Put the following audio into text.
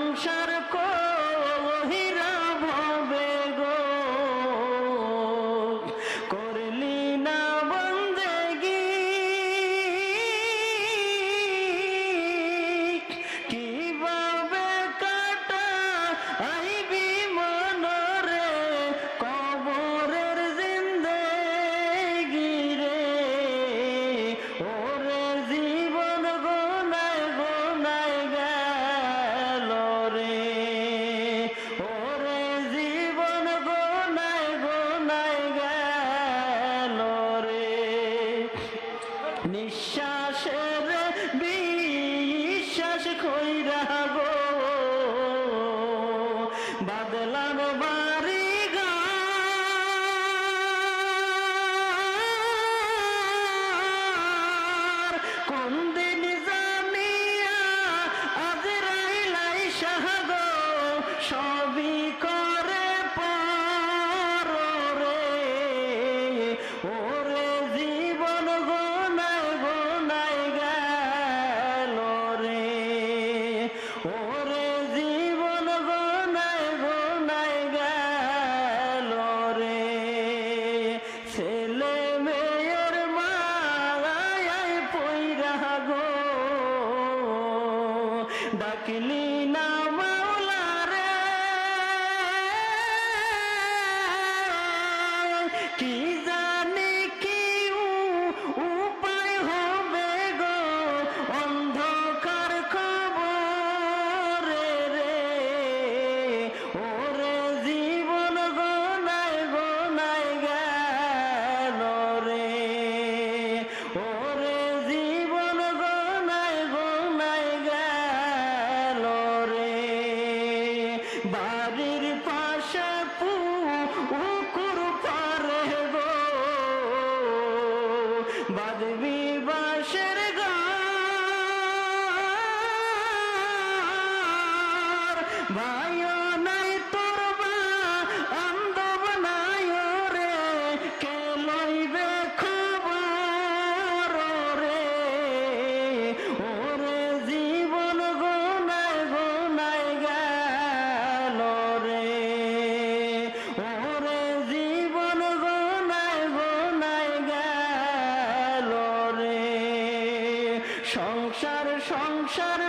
সংসার কহিরা ভবে গো করলি না বন্দেগি কিভাবে কাটা আইবি মনরে কবরের জিন্দেগি রে ওরে জীবন গোনায় গোনায় গেল রে ওরে জীবন গোনায় গোনায় গেল রে নিঃশ্বাসের বিশ্বাস কইরা গো বাদলাম বাড়ি ঘর কোন দিন জানিয়া আজরাইলাই শাহাদ সবই করে পর রে ওরে জীবন গোনায় গোনায় গেল রে ওরে জীবন গোনায় গোনায় গেল রে ছেলে মেয়ের মায়ায় পইরা গো ডাকলি না মাওলা রে কি জানি কি উপায় হবে গো অন্ধকার কবরে রে ওরে জীবন গোনায় গোনায় গেল রে ওরে জীবন গোনায় গোনায় গেল রে বাড়ির পাশে পুকুর পারে গো বাঁধবি বাঁশের ঘর ভাইও নাই তোর বান্ধব নাই রে কে লইবে খবর রে ওরে জীবন গোনায় গোনায় গেল রে ওরে জীবন গোনায় গোনায় গেল রে সংসার সংসার